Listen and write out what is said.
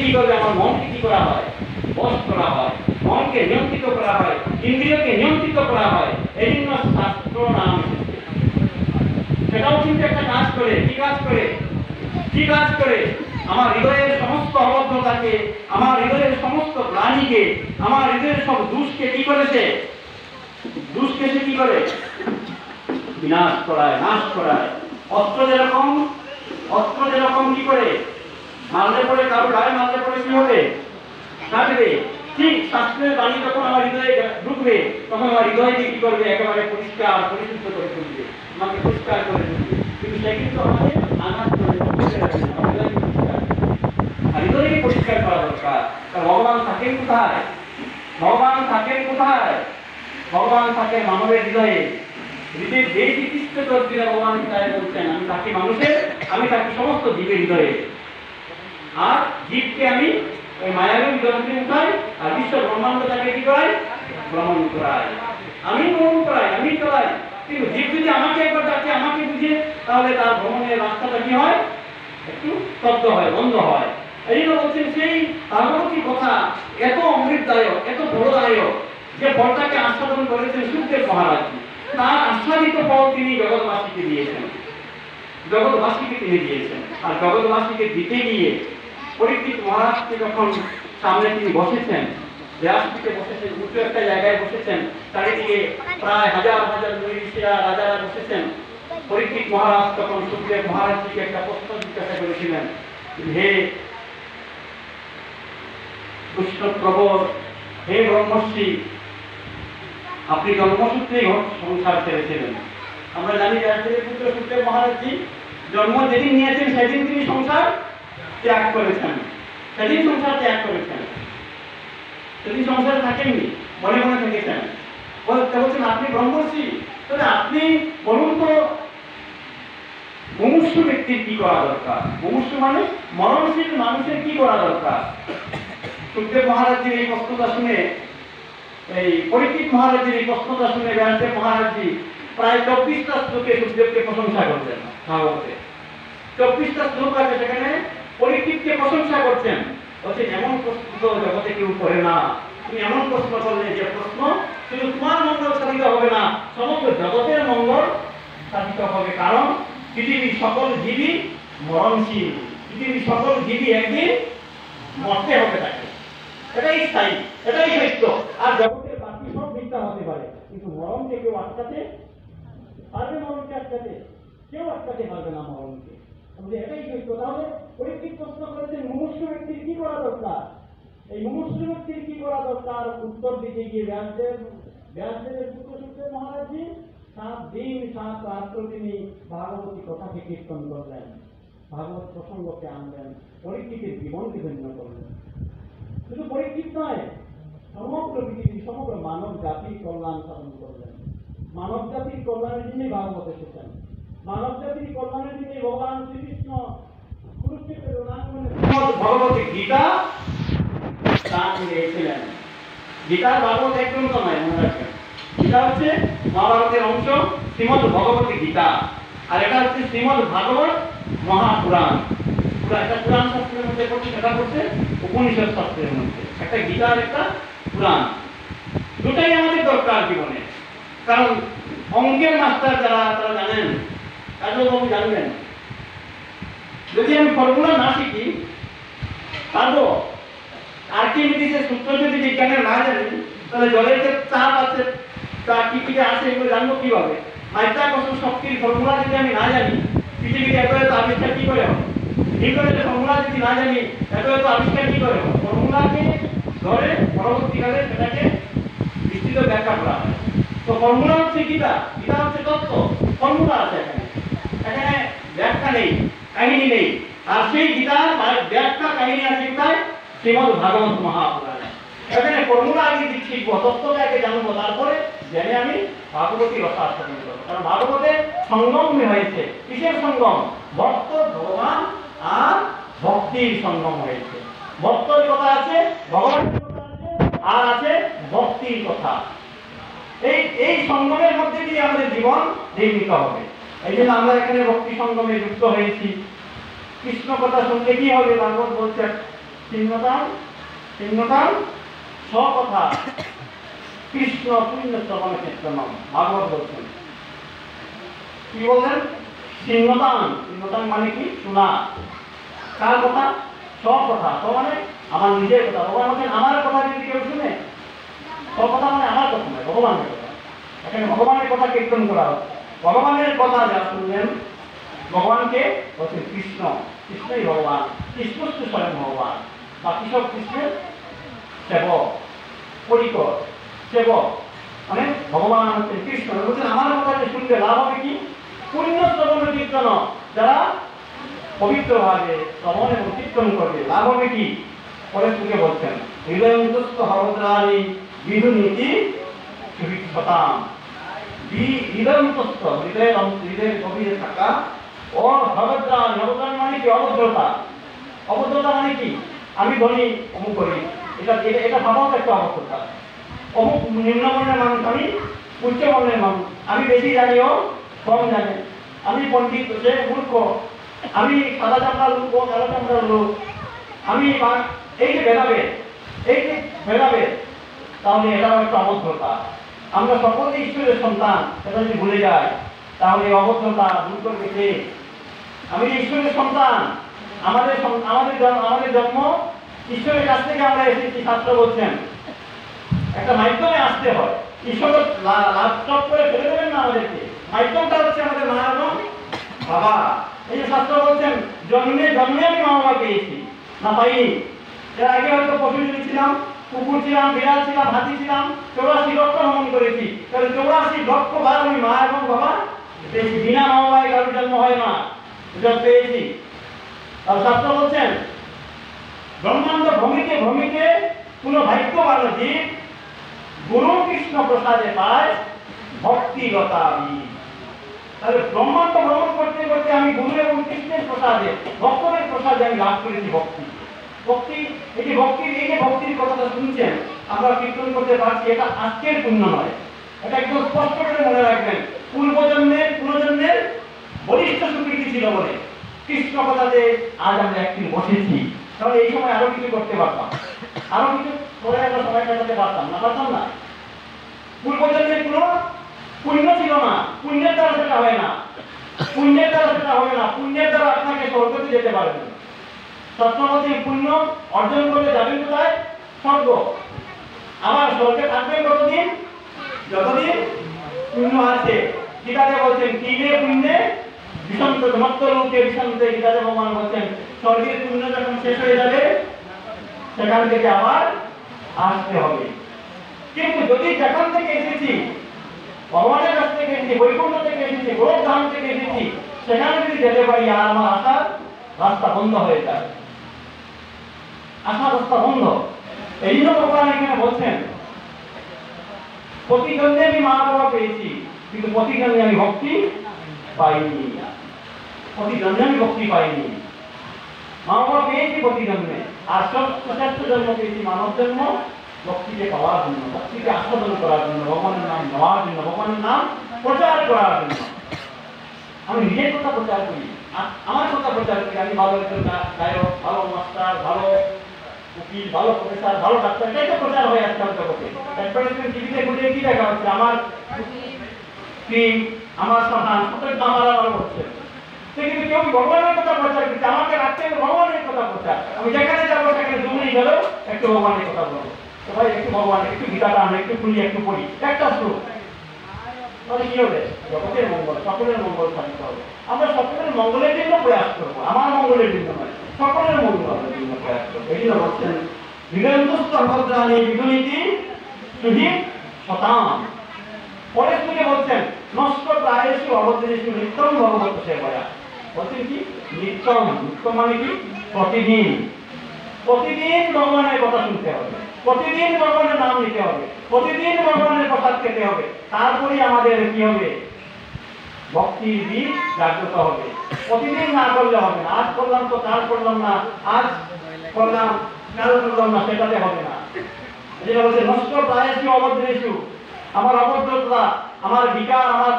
কি করবে, আমার মনকে কি করা হয়, বশ করা হয়, মনকে নিয়ন্ত্রিত করা হয়, ইন্দ্রিয়কে নিয়ন্ত্রিত করা হয়। এই জন্য শাস্ত্র নাম এসেছে। সেটাও কিন্তু একটা কাজ করে। কি কাজ করে? কি কাজ করে? আমার হৃদয়ের সমস্ত অবদ্ধতাকে, আমার হৃদয়ের সমস্ত প্রাণীকে, আমার হৃদয়ের সব দুষ্কে কি করেছে? দুষ্কে সে কি করে? বিনাশ করায়, নাশ করায়। অস্ত্র যেরকম কি করে মারলে পরে, কারো গায়ে মারলে পরে কি হবে? কাটবে। ঠিক শাস্ত্রের বাণী যখন আমার হৃদয়ে ঢুকবে, তখন আমার হৃদয়কে কি করবে? একেবারে পরিষ্কার পরিশুদ্ধ করে তুলবে, আমাকে পরিষ্কার করে তুলবে। কিন্তু সে কিন্তু আমাকে আঘাত করবে, হৃদয়কে পরিষ্কার করা দরকার। ভগবান থাকেন কোথায়? ভগবান থাকেন কোথায়? ভগবান থাকেন মানবের হৃদয়ে। হৃদয়ের যে চিকিৎসা দিলে ভগবান বলছেন, আমি থাকি মানুষের, আমি থাকি সমস্ত জীবের হৃদয়ে। আর জীবকে আমি ওই মায়াবী যন্ত্রে উঠাই, আর বিশ্ব ব্রহ্মাণ্ড তাকে কি করাই? ভ্রমণ করাই। আমি ভ্রমণ করাই, আমি চলাই। কিন্তু জীব যদি আমাকে একবার ডাকে, আমাকে বুঝে, তাহলে তার ভ্রমণের রাস্তাটা কি হয়? একটু স্তব্ধ হয়, বন্ধ হয়। এই জন্য বলছেন সেই ভাগবতী কথা এত অমৃতদায়ক, এত বড়দায়ক, যে ফলটাকে আস্বাদন করেছেন সুখদেব মহারাজ। তার আস্বাদিত ফল তিনি জগৎবাসীকে দিয়েছেন, জগৎবাসীকে তিনি দিয়েছেন। আর জগৎবাসীকে দিতে গিয়ে পরীক্ষিত মহারাজকে যখন সামনে তিনি বসেছেন, ব্যাসপীঠে বসেছেন, উঁচু একটা জায়গায় বসেছেন, চারিদিকে প্রায় হাজার হাজার ঋষিরা, রাজারা বসেছেন। পরীক্ষিত মহারাজ তখন সুখদেব মহারাজকে একটা প্রশ্ন জিজ্ঞাসা করেছিলেন, হে কৃষ্ণপ্রবর, হে ব্রহ্মর্ষি, আপনি জন্মসূত্রেই সংসার ছেড়েছিলেন। আমরা জানি ব্যাসদেবের পুত্র সুখদেব মহারাজজি জন্ম যেদিন নিয়েছেন সেদিন তিনি সংসার ত্যাগ করেছেন, সেদিন সংসার ত্যাগ করেছেন, সেদিন সংসারে থাকেননি, মনে মনে থেকেছেন। বলছেন আপনি ব্রহ্মর্ষি, তাহলে আপনি বলুন তো মুমূর্ষু ব্যক্তির কি করা দরকার? মুমূর্ষু মানে মরণশীল মানুষের কি করা দরকার? সুখদেব মহারাজজির এই প্রশ্নটা শুনে, এই পরীক্ষিত মহারাজজির এই প্রশ্নটা শুনে ব্যাসদেব মহারাজজি প্রায় 24টা শ্লোকে সুখদেবকে প্রশংসা করলেন। ভাগবতে 24টা শ্লোক আছে, সেখানে পরীক্ষিতকে প্রশংসা করছেন। বলছেন এমন প্রশ্ন তো জগতে কেউ করে না, তুমি এমন প্রশ্ন করলে যে প্রশ্ন শুধু তোমার মঙ্গল সাধিত হবে না, সমগ্র জগতের মঙ্গল সাধিত হবে। কারণ পৃথিবীর সকল জীবই মরণশীল, পৃথিবীর সকল জীবই একদিন মরতে হবে তাকে, এটাই স্থায়ী, এটাই সত্য। আর জগতের বাকি সব মিথ্যা হতে পারে, কিন্তু মরণকে কেউ আটকাতে পারবে? মরণকে আটকাতে কেউ আটকাতে পারবে না মরণকে। এটাই সত্য। তাহলে পরীক্ষিত প্রশ্ন করেছেন মুমূর্ষু ব্যক্তির কি করা দরকার? এই মুমূর্ষু ব্যক্তির কি করা দরকার উত্তর দিতে গিয়ে ব্যাসদেবের পুত্র সুখদেব মহারাজজি 7 দিন 7 রাত্র তিনি ভাগবতী কথাকে কীর্তন করলেন, ভাগবত প্রসঙ্গকে আনলেন, পরীক্ষিতের জীবনকে ধন্য করলেন। শুধু পরীক্ষিত নয়, সমগ্র পৃথিবী, সমগ্র মানব জাতির কল্যাণ সাধন করলেন। মানব জাতির কল্যাণের জন্যই ভাগবত এসেছেন। মানব জাতির কল্যাণের জন্য ভগবান শ্রীকৃষ্ণ কুরুক্ষেত্রের রণাঙ্গনে ভগবতী গীতা দান দিয়েছিলেন। গীতার ভাগবত একদম তো নয়, মনে রাখবেন। গীতা হচ্ছে মহাভারতের অংশ, শ্রীমদ্ ভগবতী গীতা। আর এটা হচ্ছে শ্রীমদ্ ভাগবত মহাপুরাণ। একটা পুরাণ শাস্ত্রের মধ্যে পড়ছে, সেটা পড়ছে উপনিষদ শাস্ত্রের মধ্যে। একটা গীতা আর একটা পুরাণ, দুটাই আমাদের দরকার জীবনে। কারণ অঙ্কের মাস্টার যারা, তারা জানেন, কাজলবাবু জানবেন, যদি আমি ফর্মুলা না শিখি পারবো? আর্কিমিডিসের সূত্র যদি বিজ্ঞানের না জানি, তাহলে জলের যে চাপ আছে, তা কি কি আছে, এগুলো জানবো কিভাবে? মাধ্যাকর্ষণ শক্তির ফর্মুলা যদি আমি না জানি, পৃথিবীতে এত এত আবিষ্কার কি করে হবে? নিউটনের ফর্মুলা যদি না জানি, এত এত আবিষ্কার কি করে হবে? ফর্মুলাকে ধরে পরবর্তীকালে সেটাকে বিস্তৃত ব্যাখ্যা করা হয়। তো ফর্মুলা হচ্ছে গীতা, গীতা হচ্ছে তত্ত্ব, ফর্মুলা আছে এখানে, এখানে ব্যাখ্যা নেই, কাহিনী নেই। আর সেই গীতার ব্যাখ্যা কাহিনী আছে কোথায়? শ্রীমদ্ ভাগবত মহাপুরাণে। এখানে ফর্মুলা আগে শিখবো, তত্ত্বকে আগে জানবো, তারপরে জেনে আমি ভাগবতী রসা আস্বাদন করবো। কারণ ভাগবতে সঙ্গম হয়েছে। কিসের সঙ্গম? ভক্ত, ভগবান আর ভক্তির সঙ্গম হয়েছে। ভক্তের কথা আছে, ভগবানের কথা আছে, আর আছে ভক্তির কথা। এই সঙ্গমের মধ্যে দিয়ে আমাদের জীবন নির্মিত হবে। এই জন্য আমরা এখানে ভক্তি সঙ্গমে যুক্ত হয়েছি। কৃষ্ণ কথা শুনলে কি হবে? ভাগবত বলছে শূন্যতাম শূন্যতাম স্বকথা কৃষ্ণ পুণ্য শ্রবণ ক্ষেত্রম। ভাগবত বলছেন, কি বললেন? শূন্যতাম, শূন্যতাম মানে কি? শোনা। কার কথা? স্বকথা। তো মানে আমার নিজের কথা। ভগবান বলছেন আমার কথা যদি কেউ শুনে, স্বকথা মানে আমার কথা নয়, ভগবানের কথা। এখানে ভগবানের কথা কীর্তন করা হচ্ছে। ভগবানের কথা যা শুনলেন, ভগবানকে বলছেন কৃষ্ণ, কৃষ্ণই ভগবান, কৃষ্ণস্তু স্বয়ং ভগবান। বাকি সব কৃষ্ণের সেবক, পরিকর, সেবক, মানে ভগবান হচ্ছেন কৃষ্ণ। বলছেন আমার কথা যে শুনবে লাভ হবে কি? পুণ্য শ্রবণ কীর্তন, যারা পবিত্রভাবে শ্রবণ এবং কীর্তন করবে লাভ হবে কি? পরে তুকে বলছেন হৃদয়ন্তস্থ হরদ্রাণী বিধুনীতি সুবিক্ষতাম। হৃদয়ন্তস্থ, হৃদয়ের গভীরে থাকা ও হরদ্রাণী, হরদ্রাণী মানে কি? অভদ্রতা। অভদ্রতা মানে কি? আমি ধনী, অমুক করি, এটা এটা এটা ভাবাও একটা অভদ্রতা। অমুক নিম্নবর্ণের মানুষ, আমি উচ্চবর্ণের মানুষ, আমি বেশি জানিও কম জানে, আমি পণ্ডিত, সে মূর্খ, আমি সাদা চামড়ার লোক, ও কালো চামড়ার লোক, আমি এই যে ভেদাভেদ, এই যে ভেদাভেদ, তাহলে এটাও একটা অভদ্রতা। আমরা সকলে ঈশ্বরের সন্তান, এটা যদি ভুলে যাই তাহলে অভদ্রতা দূর করবে কে? আমি যে ঈশ্বরের সন্তান, আমাদের আমাদের জন্ম ঈশ্বরের কাছ থেকে আমরা এসেছি। শাস্ত্র বলছেন একটা মাধ্যমে আসতে হয়। ঈশ্বর লাভ করে ফেলে দেবেন না আমাদেরকে। মাধ্যমটা হচ্ছে আমাদের মা এবং বাবা। এই যে শাস্ত্র বলছেন জন্মে জন্মে আমি মা বাবা পেয়েছি, না পাইনি। এর আগে হয়তো পশু ছিলাম, কুকুর ছিলাম, বিড়াল ছিলাম, হাতি ছিলাম, 84 লক্ষ ভ্রমণ করেছি। তাহলে 84 লক্ষ বার আমি মা এবং বাবা পেয়েছি। বিনা মা বাবায় কারোর জন্ম হয় না, পেয়েছি। আর শাস্ত্র বলছেন ব্রহ্মাণ্ড ভূমিকে ভূমিকে কোন ভাগ্যবান জীব গুরু কৃষ্ণ প্রসাদে পায় ভক্তিলতা। তাহলে ব্রহ্মাণ্ড ভ্রমণ করতে করতে আমি গুরু এবং কৃষ্ণের প্রসাদে, ভক্তদের প্রসাদে আমি লাভ করেছি ভক্তি। ভক্তি, এই যে ভক্তির, এই যে ভক্তির কথাটা শুনছেন, আমরা কীর্তন করতে পারছি, এটা আজকের পুণ্য নয়। এটা একদম স্পষ্ট করে মনে রাখবেন। পূর্বজন্মের বলিষ্ঠ স্বীকৃতি ছিল বলে কৃষ্ণ কথাতে আজ আমরা একদিন বসেছি। তাহলে এই সময় আরো কিছু করতে পারতাম, আরো কিছু করে আমরা সময় কাটাতে পারতাম না, পারতাম না? পূর্বজন্মের কোনো পুণ্য ছিল না, পুণ্যের দ্বারা সেটা হয় না, পুণ্যের দ্বারা সেটা হবে না। পুণ্যের দ্বারা আপনাকে স্বর্গতে যেতে পারবেন। সত্যবতী পুণ্য অর্জন করলে যাবেন কোথায়? স্বর্গ। আবার স্বর্গে থাকবেন কতদিন? যতদিন পুণ্য আছে। গীতাতে বলছেন কিনে পুণ্যে বিষন্ত মত্ত লোকে বিষন্তে। গীতাতে ভগবান বলছেন স্বর্গের পুণ্য যখন শেষ হয়ে যাবে সেখান থেকে আবার আসতে হবে। কিন্তু যদি যেখান থেকে এসেছি, ভগবানের কাছ থেকে এসেছি, বৈকুণ্ঠ থেকে এসেছি, গোলকধাম থেকে এসেছি, সেখানে যদি যেতে পারি আর আমার আসার রাস্তা বন্ধ হয়ে যায়, আসার রাস্তা বন্ধ। এই জন্য ভগবান এখানে বলছেন প্রতিজন্মে আমি মা বাবা পেয়েছি, কিন্তু প্রতিজন্মে আমি ভক্তি পাইনি। প্রতিজন্মে আমি ভক্তি পাইনি। মা বাবা পেয়েছি প্রতিজন্মে, আর সব শ্রেষ্ঠ জন্ম পেয়েছি মানব জন্ম ভক্তিকে পাওয়ার জন্য, ভক্তিকে আস্বাদন করার জন্য, ভগবানের নাম নেওয়ার জন্য, ভগবানের নাম প্রচার করার জন্য। আমি নিজের কথা প্রচার করি, আমার কথা প্রচার করি। আমি ভালো একজন গায়ক, ভালো মাস্টার, ভালো উকিল, ভালো প্রফেসর, ভালো ডাক্তার, এটাই তো প্রচার হয়ে আজকাল জগতে। অ্যাডভার্টাইজমেন্ট টিভিতে খুঁজে কি দেখা হচ্ছে? আমার ক্রিম, আমার সাবান, সতের দাম আলাদা হচ্ছে। কিন্তু কেউ ভগবানের কথা প্রচার করছে, আমাকে রাখতে হবে ভগবানের কথা প্রচার। আমি যেখানে যাবো সেখানে জমিয়ে গেলেও একটু ভগবানের কথা বলবো। তো ভাই একটু ভগবান, একটু গীতাটা আমরা একটু খুলি, একটু পড়ি, একটা শ্লোক, তাহলে কি হবে? জগতের মঙ্গল, সকলের মঙ্গল সাধিত হবে। আমরা সকলের মঙ্গলের জন্য প্রয়াস করবো, আমার মঙ্গলের জন্য নয়, সকলের মঙ্গলের জন্য প্রয়াস করবো। এই জন্য বলছেন হৃদয়ন্তস্থ হরদ্রাণী বিধুনীতি সুহিত শতাম। পরের দিকে বলছেন নষ্ট প্রায়শু অবদ্রেশু নিত্যম ভগবত সেবয়া। বলছেন কি? নিত্যম, নিত্যম মানে কি? প্রতিদিন। প্রতিদিন ভগবানের কথা শুনতে হবে, প্রতিদিন ভগবানের নাম নিতে হবে, প্রতিদিন ভগবানের প্রসাদ খেতে হবে। তারপরে আমাদের কি হবে? ভক্তির বীজ জাগ্রত হবে। প্রতিদিন না করলে হবে না। আজ করলাম তো কাল করলাম না, আজ করলাম কাল করলাম না, সেটাতে হবে না। যেটা বলছে নষ্ট প্রায়শু অবদ্রেশু, আমার অবদ্ধতা, আমার বিকার, আমার